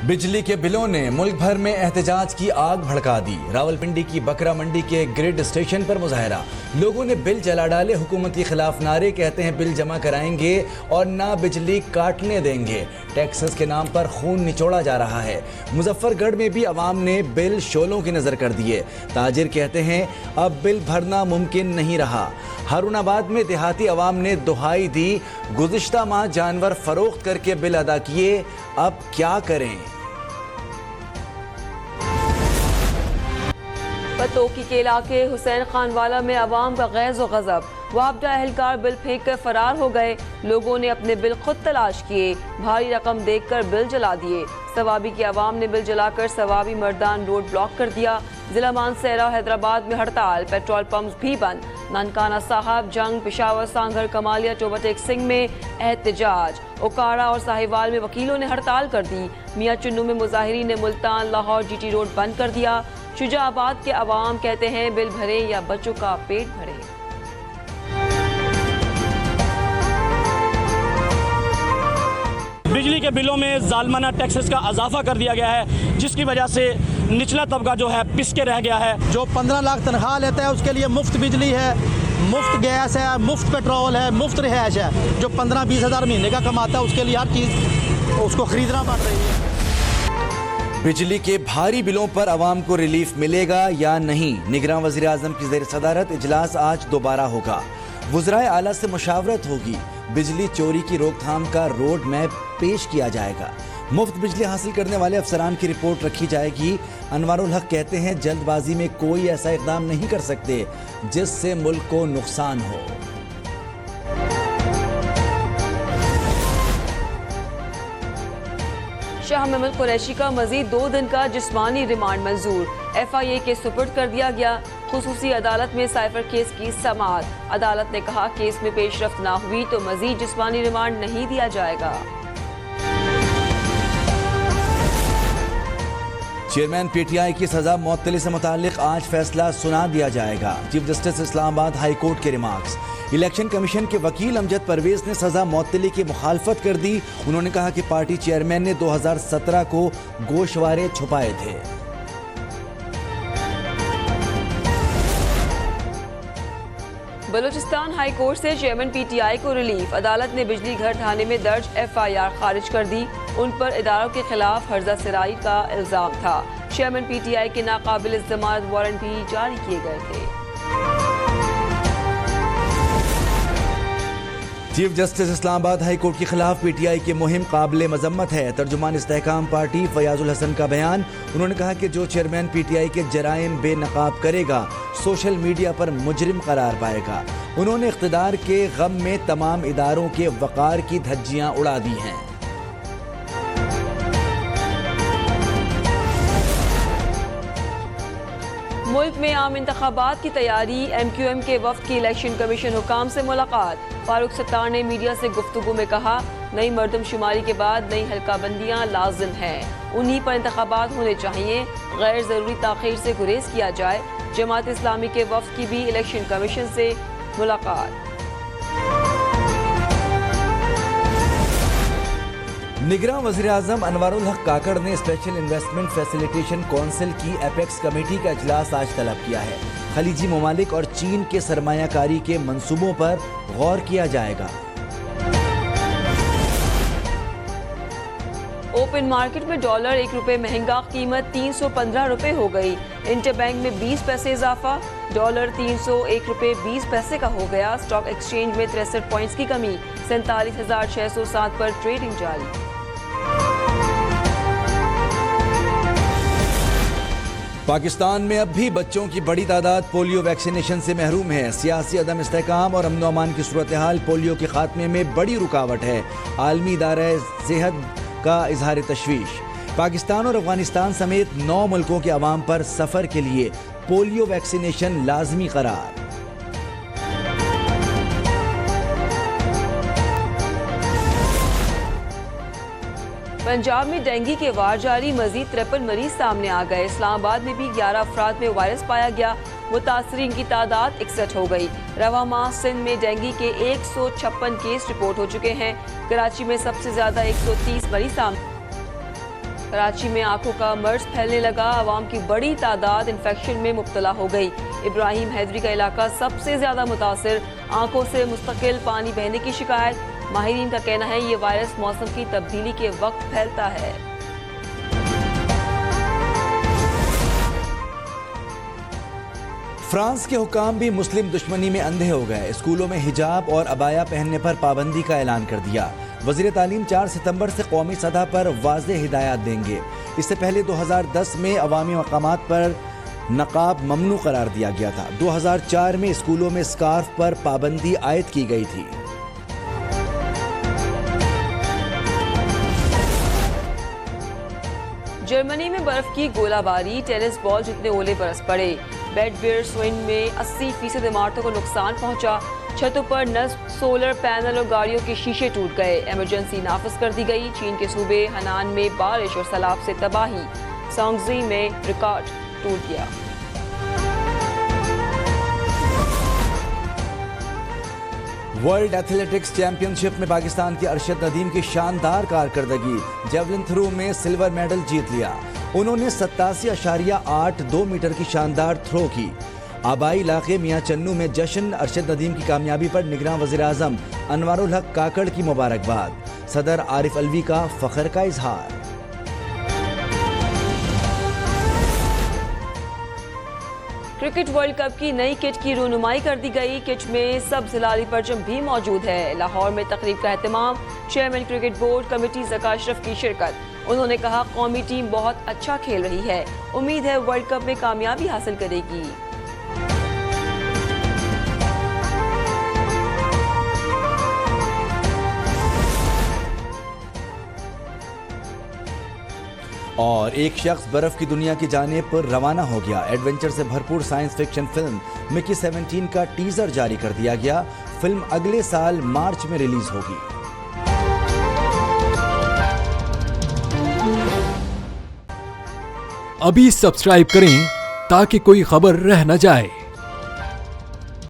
बिजली के बिलों ने मुल्क भर में एहतजाज की आग भड़का दी। रावलपिंडी की बकरा मंडी के ग्रिड स्टेशन पर मुजाहरा, लोगों ने बिल जला डाले। हुकूमत के खिलाफ नारे, कहते हैं बिल जमा कराएंगे और ना बिजली काटने देंगे। टैक्सेस के नाम पर खून निचोड़ा जा रहा है। मुजफ्फरगढ़ में भी अवाम ने बिल शोलों की नजर कर दिए। ताजिर कहते हैं अब बिल भरना मुमकिन नहीं रहा। हारूनाबाद में देहाती अवाम ने दुहाई दी, गुज़िश्ता माह जानवर फरोख्त करके बिल अदा किए, अब क्या करें। पतोकी के इलाके हुसैन खान वाला में अवाम का गैज़ व गज़ब, मुआवजा एहलकार बिल फेंक कर फरार हो गए। लोगों ने अपने बिल खुद तलाश किए, भारी रकम देखकर बिल जला दिए। सवाबी की अवाम ने बिल जलाकर सवाबी मर्दान रोड ब्लॉक कर दिया। जिला मानसहरा हैदराबाद में हड़ताल, पेट्रोल पंप भी बंद। ननकाना साहब, जंग, पिशावर, सांगर, कमालिया, चोबटेक सिंह में एहतजाज। ओकाड़ा और साहिवाल में वकीलों ने हड़ताल कर दी। मियाँ चुन्नू में मुजाहिरीन ने मुल्तान लाहौर जीटी रोड बंद कर दिया। शुजाबाद के अवाम कहते हैं बिल भरे या बच्चों का पेट भरे। बिजली के बिलों में जालमाना टैक्सेस का इजाफा कर दिया गया है, जिसकी वजह से निचला तबका जो है पिसके रह गया है। जो 15 लाख तनख्वाह लेता है उसके लिए मुफ्त बिजली है, मुफ्त गैस है, मुफ्त पेट्रोल है, मुफ्त रिहाइश है। जो 15-20 हज़ार महीने का कमाता है उसके लिए हर चीज़ उसको खरीदना पड़ रही है। बिजली के भारी बिलों पर अवाम को रिलीफ मिलेगा या नहीं, निगरान वज़ीर आज़म की ज़ेर सदारत इजलास आज दोबारा होगा। वज़राए आला से मुशावरत होगी। बिजली चोरी की रोकथाम का रोड मैप पेश किया जाएगा। मुफ्त बिजली हासिल करने वाले अफसरान की रिपोर्ट रखी जाएगी। अनवारुल हक कहते हैं जल्दबाजी में कोई ऐसा इक़दाम नहीं कर सकते जिससे मुल्क को नुकसान हो। शाह महमूद कुरैशी का मजीद 2 दिन का जिस्मानी रिमांड मंजूर, FIA के सुपुर्द कर दिया गया। खुसूसी अदालत में साइफर केस की समाअत, अदालत ने कहा केस में पेशरफ्त ना हुई तो मजीद जिस्मानी रिमांड नहीं दिया जाएगा। चेयरमैन PTI की सजा मुअत्तली से मुताल्लिक आज फैसला सुना दिया जाएगा। Chief justice Islamabad high court के रिमार्क्स। इलेक्शन कमीशन के वकील अमजद परवेज ने सजा मुअत्तली की मुखालफत कर दी। उन्होंने कहा कि पार्टी चेयरमैन ने 2017 को गोशवारे छुपाए थे। बलूचिस्तान हाई कोर्ट से चेयरमैन PTI को रिलीफ, अदालत ने बिजली घर थाने में दर्ज FIR खारिज कर दी। उन पर इदारों के खिलाफ हर्जा सराई का इल्जाम था। चेयरमैन PTI के नाकाबिल जमानत वारंट भी जारी किए गए थे। Chief justice Islamabad high court के खिलाफ PTI की मुहिम काबिल मजम्मत है। तर्जुमान इस्तेहकाम पार्टी फयाजुल हसन का बयान। उन्होंने कहा कि जो चेयरमैन PTI के जराइम बेनकाब करेगा सोशल मीडिया पर मुजरिम करार पाएगा। उन्होंने इख्तिदार के गम में तमाम इदारों के वक़ार की धज्जियां उड़ा दी हैं। मुल्क में आम इंतखाबात की तैयारी, MQM के वफ्द की इलेक्शन कमीशन हुकाम से मुलाकात। फारूक सत्तार ने मीडिया से गुफ्तगू में कहा नई मर्दमशुमारी के बाद नई हल्काबंदियां लाजिम हैं, उन्हीं पर इंतखाबात होने चाहिए, गैर ज़रूरी ताख़ीर से गुरेज किया जाए। जमात इस्लामी के वफ्द की भी इलेक्शन कमीशन से मुलाकात। निगरान वज़ीर आज़म अनवारुल हक काकड़ ने स्पेशल इन्वेस्टमेंट फैसिलिटेशन काउंसिल की एपेक्स कमेटी का इजलास आज तलब किया है। खलीजी ममालिक और चीन के सरमायाकारी के मंसूबों पर गौर किया जाएगा। ओपन मार्केट में डॉलर 1 रुपए महंगा, कीमत 315 रुपए हो गई। इंटरबैंक में 20 पैसे इजाफा, डॉलर 301 रुपए 20 पैसे का हो गया। स्टॉक एक्सचेंज में 63 पॉइंट्स की कमी, 47,607 पर ट्रेडिंग जारी। पाकिस्तान में अब भी बच्चों की बड़ी तादाद पोलियो वैक्सीनेशन से महरूम है। सियासी अदम इस्तेहकाम और अमन अमान की सूरत हाल पोलियो के खात्मे में बड़ी रुकावट है। आलमी इदारा सेहत का इजहार तशवीश। पाकिस्तान और अफगानिस्तान समेत 9 मुल्कों के अवाम पर सफर के लिए पोलियो वैक्सीनेशन लाजमी करार। पंजाब में डेंगू के वार जारी, मजीद 53 मरीज सामने आ गए। इस्लामाबाद में भी 11 अफराद में वायरस पाया गया, मुतासरीन की तादाद 61 हो गई। रवा माह सिंध में डेंगू के 156 केस रिपोर्ट हो चुके हैं। कराची में सबसे ज्यादा 130 मरीज सामने कराची में आंखों का मर्ज फैलने लगा, आवाम की बड़ी तादाद इन्फेक्शन में मुब्तला हो गई। इब्राहिम हैदरी का इलाका सबसे ज्यादा मुतासिर, आंखों से मुस्तकिल पानी बहने की शिकायत। माहिरीन का कहना है ये वायरस मौसम की तब्दीली के वक्त फैलता है। फ्रांस के हुकाम भी मुस्लिम दुश्मनी में अंधे हो गए, स्कूलों में हिजाब और अबाया पहनने पर पाबंदी का ऐलान कर दिया। वज़ीर तालीम 4 सितंबर से कौमी सतह पर वाज़ेह हिदायत देंगे। इससे पहले 2010 में अवामी मकामात पर नकाब ममनू करार दिया गया था। 2004 में स्कूलों में स्कार्फ पर पाबंदी आयद की गई थी। जर्मनी में बर्फ की गोलाबारी, टेनिस बॉल जितने ओले बरस पड़े। बेडवेयर स्विन में 80% इमारतों को नुकसान पहुंचा। छतों पर नस्ब सोलर पैनल और गाड़ियों के शीशे टूट गए। इमरजेंसी नाफिज कर दी गई। चीन के सूबे हनान में बारिश और सैलाब से तबाही, सांगजी में रिकॉर्ड टूट गया। वर्ल्ड एथलेटिक्स चैंपियनशिप में पाकिस्तान के अरशद नदीम की शानदार कारकर्दगी, जेवलिन थ्रो में सिल्वर मेडल जीत लिया। उन्होंने 87.82 मीटर की शानदार थ्रो की। आबाई इलाके मियां चन्नू में जश्न, अरशद नदीम की कामयाबी पर निगरान वज़ीर आज़म अनवारुल हक काकड़ की मुबारकबाद, सदर आरिफ अलवी का फख्र का इजहार। क्रिकेट वर्ल्ड कप की नई किट की रोनुमाई कर दी गई। किट में सब जिलाली परचम भी मौजूद है। लाहौर में तकरीब का एहतमाम, chairman cricket board committee Zaka Ashraf की शिरकत। उन्होंने कहा कौमी टीम बहुत अच्छा खेल रही है, उम्मीद है वर्ल्ड कप में कामयाबी हासिल करेगी। और एक शख्स बर्फ की दुनिया की जानिब पर रवाना हो गया। एडवेंचर से भरपूर साइंस फिक्शन फिल्म मिकी 17 का टीजर जारी कर दिया गया। फिल्म अगले साल मार्च में रिलीज होगी। अभी सब्सक्राइब करें ताकि कोई खबर रह न जाए।